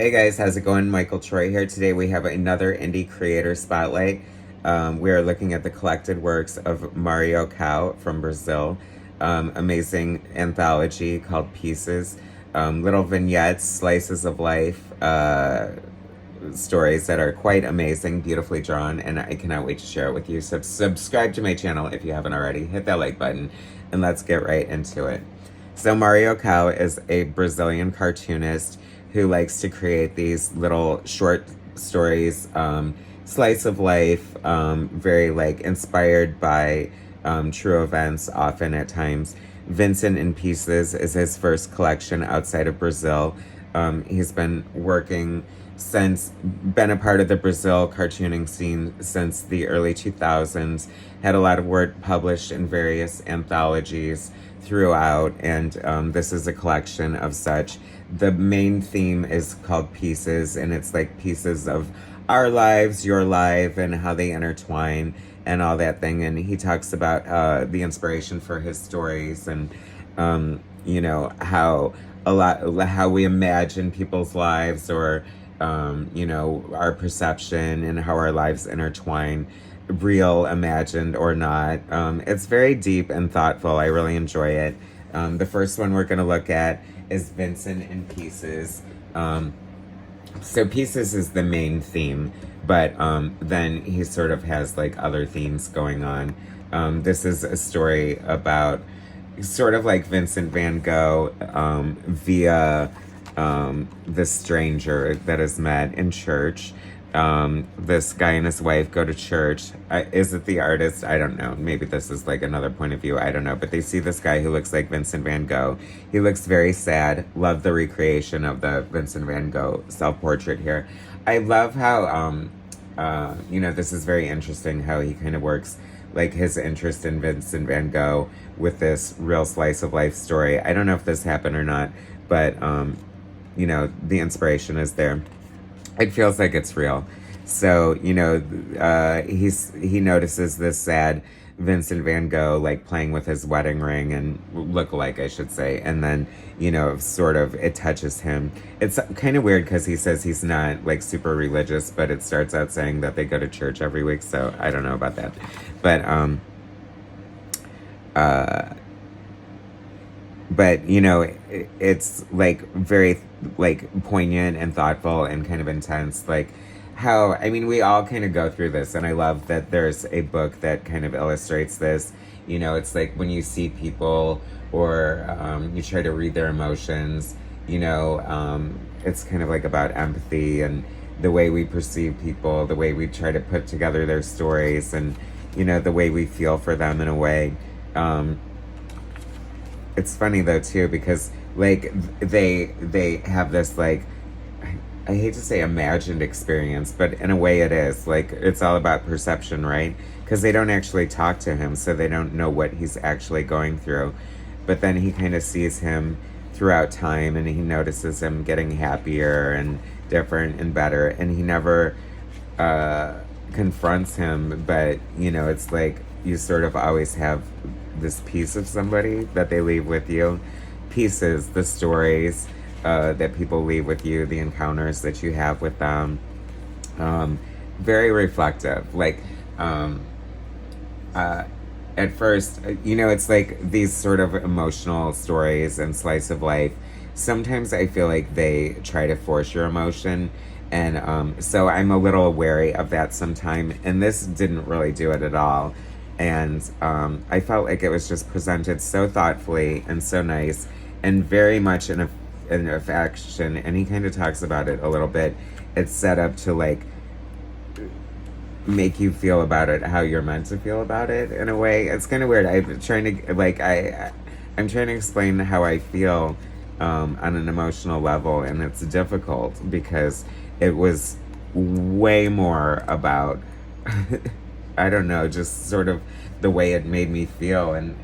Hey guys, how's it going? Michael Troy here. Today we have another indie creator spotlight. We are looking at the collected works of Mario Cau from Brazil. Amazing anthology called Pieces. Little vignettes, slices of life, stories that are quite amazing, beautifully drawn, and I cannot wait to share it with you. So subscribe to my channel if you haven't already. Hit that like button, and let's get right into it. So Mario Cau is a Brazilian cartoonist who likes to create these little short stories, slice of life, very like inspired by true events often at times. Vincent in Pieces is his first collection outside of Brazil. He's been working been a part of the Brazil cartooning scene since the early 2000s, had a lot of work published in various anthologies throughout, and this is a collection of such. The main theme is called Pieces, and it's like pieces of our lives, your life, and how they intertwine and all that thing. And he talks about the inspiration for his stories and how we imagine people's lives, or our perception and how our lives intertwine, real, imagined, or not. It's very deep and thoughtful. I really enjoy it. The first one we're going to look at is Vincent in Pieces. So Pieces is the main theme, but then he sort of has like other themes going on. This is a story about sort of like Vincent van Gogh via this stranger that is met in church. This guy and his wife go to church. Is it the artist? I don't know. Maybe this is like another point of view. I don't know. But they see this guy who looks like Vincent van Gogh. He looks very sad. Love the recreation of the Vincent van Gogh self-portrait here. I love how, this is very interesting how he kind of works like his interest in Vincent van Gogh with this real slice of life story. I don't know if this happened or not, but the inspiration is there. It feels like it's real. So, he notices this sad Vincent van Gogh like playing with his wedding ring and look-alike, I should say. And then, sort of it touches him. It's kind of weird because he says he's not like super religious, but it starts out saying that they go to church every week. So I don't know about that. But, it's like very like poignant and thoughtful and kind of intense. Like how, we all kind of go through this, and I love that there's a book that kind of illustrates this. It's like when you see people or you try to read their emotions, it's kind of like about empathy and the way we perceive people, the way we try to put together their stories, and, the way we feel for them in a way. It's funny though too, because like they have this like, I hate to say imagined experience, but in a way it is like, it's all about perception, right? Because they don't actually talk to him, so they don't know what he's actually going through. But then he kind of sees him throughout time, and he notices him getting happier and different and better, and he never confronts him. But it's like you sort of always have this piece of somebody that they leave with you. Pieces, the stories that people leave with you, the encounters that you have with them. Very reflective. Like, at first, it's like these sort of emotional stories and slice of life. Sometimes I feel like they try to force your emotion. And so I'm a little wary of that sometime. And this didn't really do it at all. And I felt like it was just presented so thoughtfully and so nice, and very much in affection. And he kind of talks about it a little bit. It's set up to like make you feel about it how you're meant to feel about it in a way. It's kind of weird. I'm trying to explain how I feel on an emotional level, and it's difficult because it was way more about I don't know, just sort of the way it made me feel, and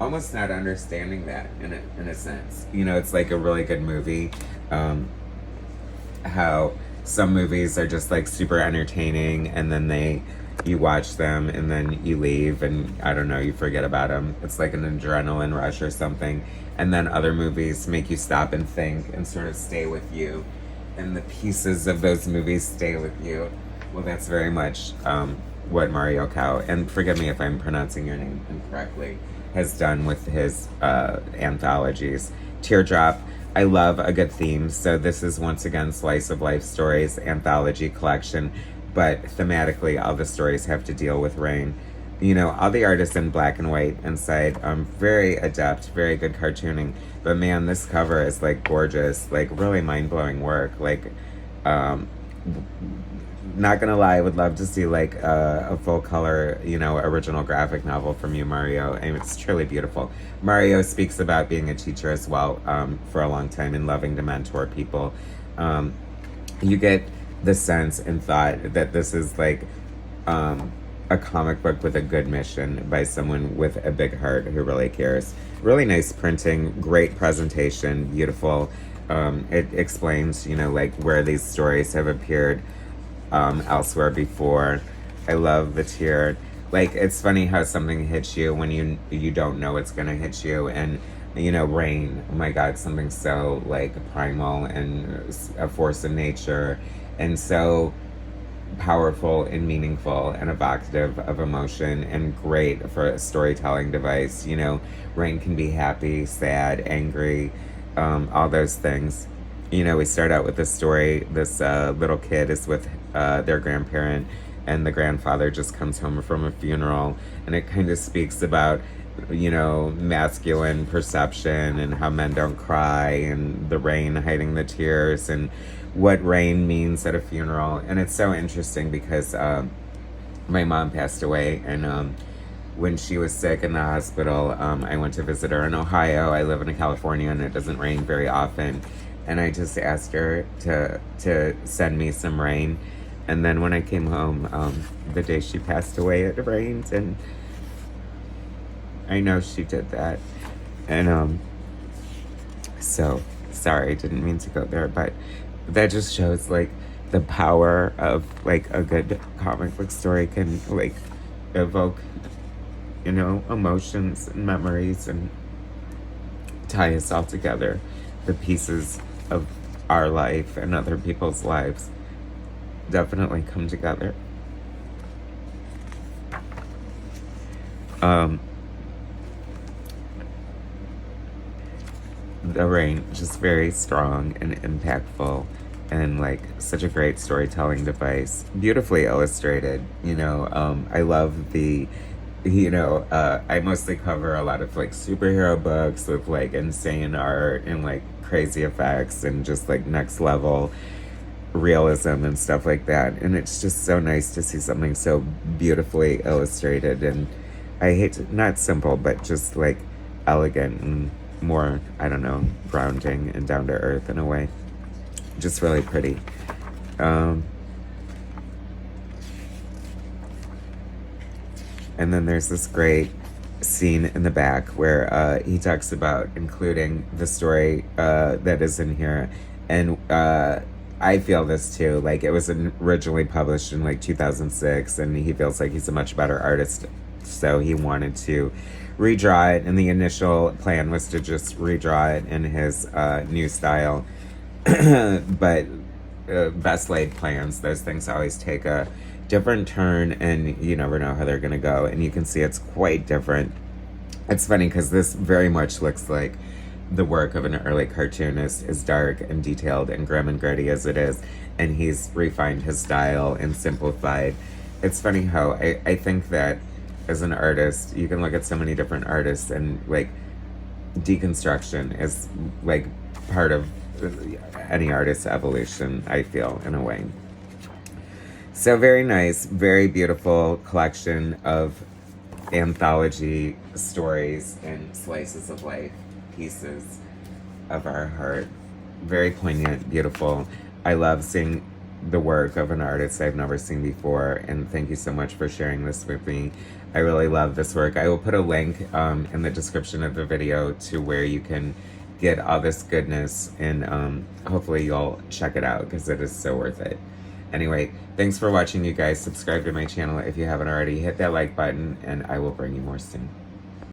almost not understanding that in a sense. It's like a really good movie. How some movies are just like super entertaining, and then you watch them and then you leave, and I don't know, you forget about them. It's like an adrenaline rush or something. And then other movies make you stop and think and sort of stay with you. and the pieces of those movies stay with you. Well, that's very much what Mario Cau, and forgive me if I'm pronouncing your name incorrectly, has done with his anthologies. Teardrop, I love a good theme, so this is once again Slice of Life Stories anthology collection, but thematically all the stories have to deal with rain. You know, all the artists in black and white inside, very adept, very good cartooning, but man, this cover is like gorgeous, like really mind-blowing work. Like, not gonna lie, I would love to see like a full color, you know, original graphic novel from you, Mario. And it's truly beautiful. Mario speaks about being a teacher as well, for a long time, and loving to mentor people. You get the sense and thought that this is like a comic book with a good mission by someone with a big heart who really cares. Really nice printing, great presentation, beautiful. It explains, you know, like where these stories have appeared elsewhere before. I love the tear. Like, it's funny how something hits you when you don't know it's gonna hit you. And you know, rain, oh my god, something so like primal and a force of nature, and so powerful and meaningful and evocative of emotion, and great for a storytelling device. You know, rain can be happy, sad, angry, all those things. You know, we start out with this story. This little kid is with their grandparent, and the grandfather just comes home from a funeral, and it kind of speaks about, you know, masculine perception and how men don't cry, and the rain hiding the tears, and what rain means at a funeral. And it's so interesting because my mom passed away, and when she was sick in the hospital, I went to visit her in Ohio. I live in California, and it doesn't rain very often. And I just asked her to send me some rain. And then when I came home, the day she passed away, it rained, and I know she did that. And so sorry, I didn't mean to go there, but that just shows like the power of like a good comic book story can like evoke, you know, emotions and memories and tie us all together. The pieces of our life and other people's lives definitely come together. The rain, just very strong and impactful, and like such a great storytelling device, beautifully illustrated. You know, I love the, you know, I mostly cover a lot of like superhero books with like insane art and like crazy effects and just like next level realism and stuff like that. And it's just so nice to see something so beautifully illustrated, and I hate to, not simple, but just like elegant and more, I don't know, grounding and down to earth in a way. Just really pretty. And then there's this great scene in the back where he talks about including the story that is in here. And I feel this too. Like, it was originally published in like 2006, and he feels like he's a much better artist, so he wanted to redraw it, and the initial plan was to just redraw it in his new style. But best laid plans, those things always take a different turn, and you never know how they're gonna go. And you can see it's quite different. It's funny because this very much looks like the work of an early cartoonist, as dark and detailed and grim and gritty as it is, and he's refined his style and simplified. It's funny how I think that as an artist, you can look at so many different artists, and like deconstruction is like part of any artist's evolution, I feel, in a way. So very nice, very beautiful collection of anthology stories and slices of life, pieces of our heart. Very poignant, beautiful. I love seeing the work of an artist I've never seen before, and thank you so much for sharing this with me. I really love this work. I will put a link in the description of the video to where you can get all this goodness, and hopefully you'll check it out because it is so worth it. Anyway, thanks for watching, you guys. Subscribe to my channel if you haven't already. Hit that like button, and I will bring you more soon.